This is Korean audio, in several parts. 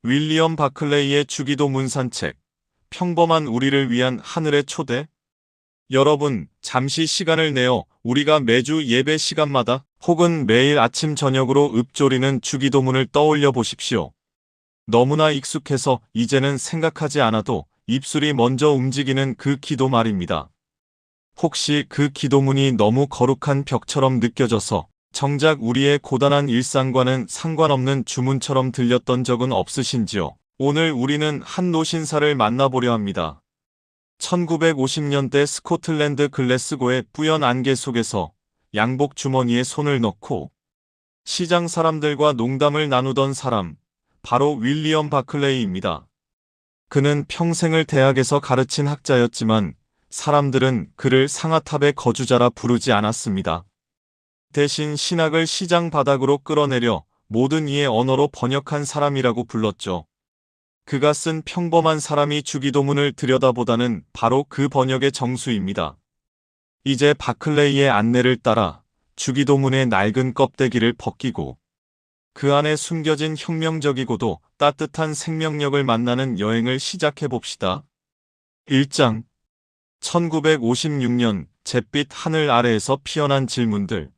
윌리엄 바클레이의 주기도문 산책, 평범한 우리를 위한 하늘의 초대. 여러분, 잠시 시간을 내어 우리가 매주 예배 시간마다 혹은 매일 아침 저녁으로 읊조리는 주기도문을 떠올려 보십시오. 너무나 익숙해서 이제는 생각하지 않아도 입술이 먼저 움직이는 그 기도 말입니다. 혹시 그 기도문이 너무 거룩한 벽처럼 느껴져서 정작 우리의 고단한 일상과는 상관없는 주문처럼 들렸던 적은 없으신지요? 오늘 우리는 한 노신사를 만나보려 합니다. 1950년대 스코틀랜드 글래스고의 뿌연 안개 속에서 양복 주머니에 손을 넣고 시장 사람들과 농담을 나누던 사람, 바로 윌리엄 바클레이입니다. 그는 평생을 대학에서 가르친 학자였지만 사람들은 그를 상아탑의 거주자라 부르지 않았습니다. 대신 신학을 시장 바닥으로 끌어내려 모든 이의 언어로 번역한 사람이라고 불렀죠. 그가 쓴 평범한 사람이 주기도문을 들여다보다는 바로 그 번역의 정수입니다. 이제 바클레이의 안내를 따라 주기도문의 낡은 껍데기를 벗기고 그 안에 숨겨진 혁명적이고도 따뜻한 생명력을 만나는 여행을 시작해 봅시다. 1장 1956년 잿빛 하늘 아래에서 피어난 질문들.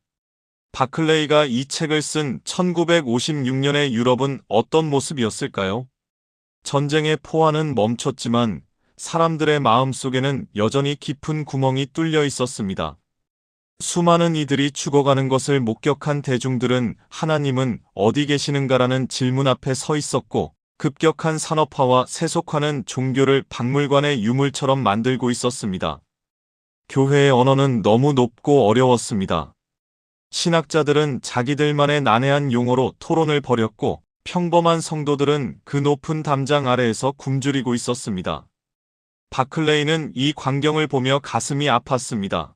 바클레이가 이 책을 쓴 1956년의 유럽은 어떤 모습이었을까요? 전쟁의 포화는 멈췄지만 사람들의 마음속에는 여전히 깊은 구멍이 뚫려 있었습니다. 수많은 이들이 죽어가는 것을 목격한 대중들은 하나님은 어디 계시는가라는 질문 앞에 서 있었고 급격한 산업화와 세속화는 종교를 박물관의 유물처럼 만들고 있었습니다. 교회의 언어는 너무 높고 어려웠습니다. 신학자들은 자기들만의 난해한 용어로 토론을 벌였고 평범한 성도들은 그 높은 담장 아래에서 굶주리고 있었습니다. 바클레이는 이 광경을 보며 가슴이 아팠습니다.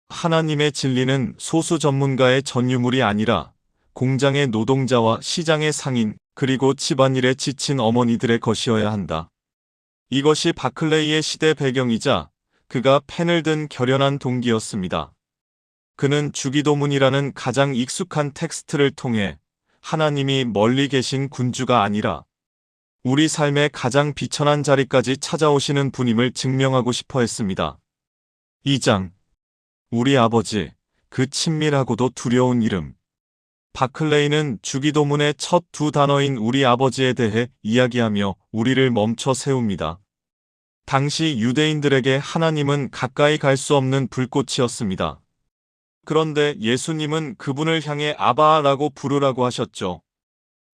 하나님의 진리는 소수 전문가의 전유물이 아니라 공장의 노동자와 시장의 상인 그리고 집안일에 지친 어머니들의 것이어야 한다. 이것이 바클레이의 시대 배경이자 그가 펜을 든 결연한 동기였습니다. 그는 주기도문이라는 가장 익숙한 텍스트를 통해 하나님이 멀리 계신 군주가 아니라 우리 삶의 가장 비천한 자리까지 찾아오시는 분임을 증명하고 싶어 했습니다. 2장 우리 아버지, 그 친밀하고도 두려운 이름. 바클레이는 주기도문의 첫 두 단어인 우리 아버지에 대해 이야기하며 우리를 멈춰 세웁니다. 당시 유대인들에게 하나님은 가까이 갈 수 없는 불꽃이었습니다. 그런데 예수님은 그분을 향해 아바라고 부르라고 하셨죠.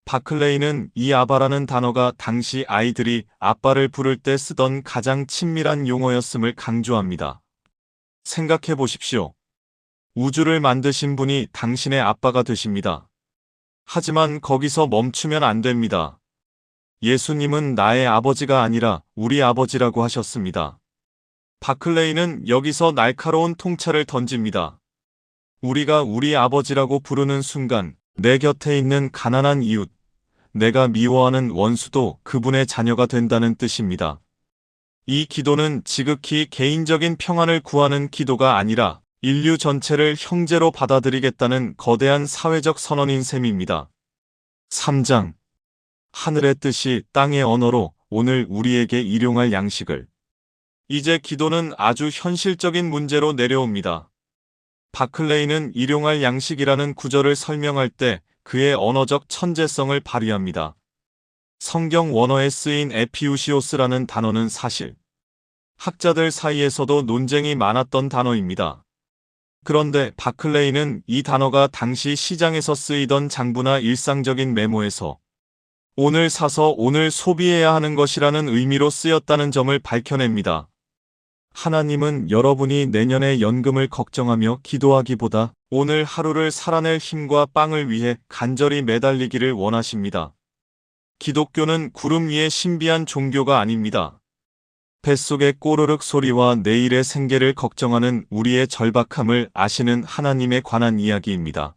바클레이는 이 아바라는 단어가 당시 아이들이 아빠를 부를 때 쓰던 가장 친밀한 용어였음을 강조합니다. 생각해 보십시오. 우주를 만드신 분이 당신의 아빠가 되십니다. 하지만 거기서 멈추면 안 됩니다. 예수님은 나의 아버지가 아니라 우리 아버지라고 하셨습니다. 바클레이는 여기서 날카로운 통찰을 던집니다. 우리가 우리 아버지라고 부르는 순간 내 곁에 있는 가난한 이웃, 내가 미워하는 원수도 그분의 자녀가 된다는 뜻입니다. 이 기도는 지극히 개인적인 평안을 구하는 기도가 아니라 인류 전체를 형제로 받아들이겠다는 거대한 사회적 선언인 셈입니다. 3장 하늘의 뜻이 땅의 언어로 오늘 우리에게 일용할 양식을. 이제 기도는 아주 현실적인 문제로 내려옵니다. 바클레이는 일용할 양식이라는 구절을 설명할 때 그의 언어적 천재성을 발휘합니다. 성경 원어에 쓰인 에피우시오스라는 단어는 사실 학자들 사이에서도 논쟁이 많았던 단어입니다. 그런데 바클레이는 이 단어가 당시 시장에서 쓰이던 장부나 일상적인 메모에서 오늘 사서 오늘 소비해야 하는 것이라는 의미로 쓰였다는 점을 밝혀냅니다. 하나님은 여러분이 내년의 연금을 걱정하며 기도하기보다 오늘 하루를 살아낼 힘과 빵을 위해 간절히 매달리기를 원하십니다. 기독교는 구름 위의 신비한 종교가 아닙니다. 뱃속의 꼬르륵 소리와 내일의 생계를 걱정하는 우리의 절박함을 아시는 하나님에 관한 이야기입니다.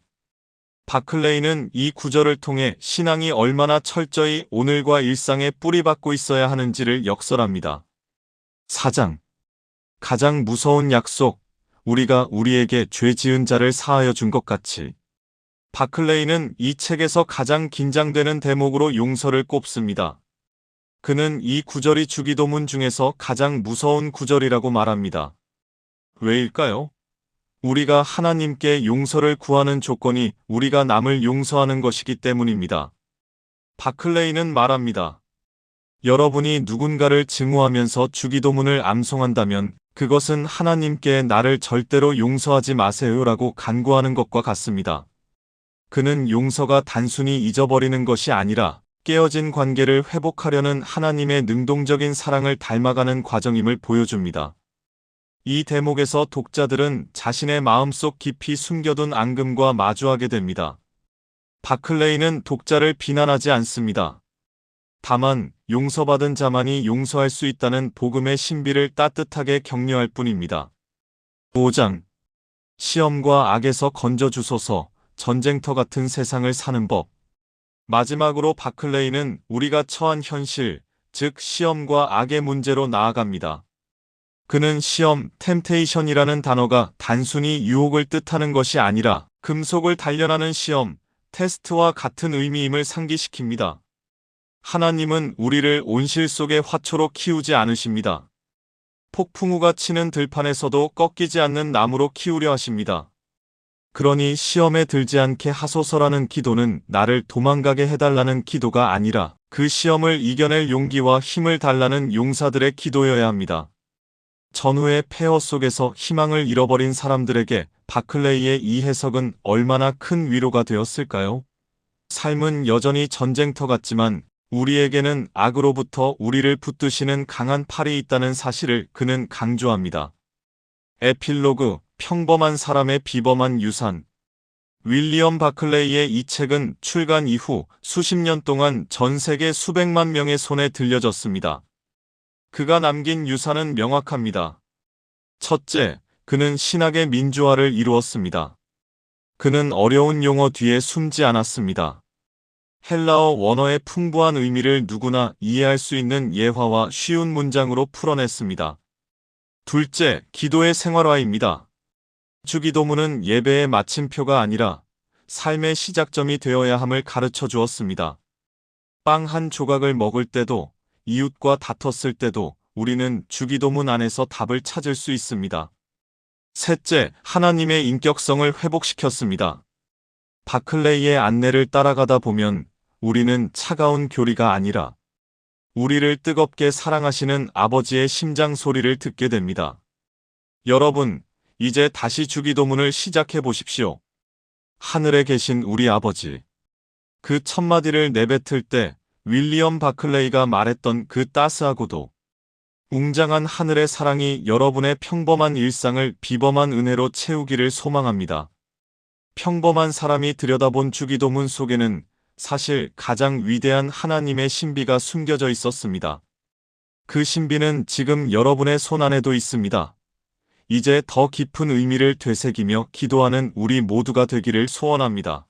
바클레이는 이 구절을 통해 신앙이 얼마나 철저히 오늘과 일상에 뿌리박고 있어야 하는지를 역설합니다. 4장 가장 무서운 약속, 우리가 우리에게 죄 지은 자를 사하여 준 것 같이. 바클레이는 이 책에서 가장 긴장되는 대목으로 용서를 꼽습니다. 그는 이 구절이 주기도문 중에서 가장 무서운 구절이라고 말합니다. 왜일까요? 우리가 하나님께 용서를 구하는 조건이 우리가 남을 용서하는 것이기 때문입니다. 바클레이는 말합니다. 여러분이 누군가를 증오하면서 주기도문을 암송한다면 그것은 하나님께 나를 절대로 용서하지 마세요라고 간구하는 것과 같습니다. 그는 용서가 단순히 잊어버리는 것이 아니라 깨어진 관계를 회복하려는 하나님의 능동적인 사랑을 닮아가는 과정임을 보여줍니다. 이 대목에서 독자들은 자신의 마음속 깊이 숨겨둔 앙금과 마주하게 됩니다. 바클레이는 독자를 비난하지 않습니다. 다만 용서받은 자만이 용서할 수 있다는 복음의 신비를 따뜻하게 격려할 뿐입니다. 5장 시험과 악에서 건져주소서. 전쟁터 같은 세상을 사는 법. 마지막으로 바클레이는 우리가 처한 현실, 즉 시험과 악의 문제로 나아갑니다. 그는 시험, 템테이션이라는 단어가 단순히 유혹을 뜻하는 것이 아니라 금속을 단련하는 시험, 테스트와 같은 의미임을 상기시킵니다. 하나님은 우리를 온실 속의 화초로 키우지 않으십니다. 폭풍우가 치는 들판에서도 꺾이지 않는 나무로 키우려 하십니다. 그러니 시험에 들지 않게 하소서라는 기도는 나를 도망가게 해달라는 기도가 아니라 그 시험을 이겨낼 용기와 힘을 달라는 용사들의 기도여야 합니다. 전후의 폐허 속에서 희망을 잃어버린 사람들에게 바클레이의 이 해석은 얼마나 큰 위로가 되었을까요? 삶은 여전히 전쟁터 같지만 우리에게는 악으로부터 우리를 붙드시는 강한 팔이 있다는 사실을 그는 강조합니다. 에필로그, 평범한 사람의 비범한 유산. 윌리엄 바클레이의 이 책은 출간 이후 수십 년 동안 전 세계 수백만 명의 손에 들려졌습니다. 그가 남긴 유산은 명확합니다. 첫째, 그는 신학의 민주화를 이루었습니다. 그는 어려운 용어 뒤에 숨지 않았습니다. 헬라어 원어의 풍부한 의미를 누구나 이해할 수 있는 예화와 쉬운 문장으로 풀어냈습니다. 둘째, 기도의 생활화입니다. 주기도문은 예배의 마침표가 아니라 삶의 시작점이 되어야 함을 가르쳐 주었습니다. 빵 한 조각을 먹을 때도, 이웃과 다퉜을 때도 우리는 주기도문 안에서 답을 찾을 수 있습니다. 셋째, 하나님의 인격성을 회복시켰습니다. 바클레이의 안내를 따라가다 보면 우리는 차가운 교리가 아니라 우리를 뜨겁게 사랑하시는 아버지의 심장 소리를 듣게 됩니다. 여러분, 이제 다시 주기도문을 시작해 보십시오. 하늘에 계신 우리 아버지. 그 첫마디를 내뱉을 때 윌리엄 바클레이가 말했던 그 따스하고도 웅장한 하늘의 사랑이 여러분의 평범한 일상을 비범한 은혜로 채우기를 소망합니다. 평범한 사람이 들여다본 주기도문 속에는 사실 가장 위대한 하나님의 신비가 숨겨져 있었습니다. 그 신비는 지금 여러분의 손 안에도 있습니다. 이제 더 깊은 의미를 되새기며 기도하는 우리 모두가 되기를 소원합니다.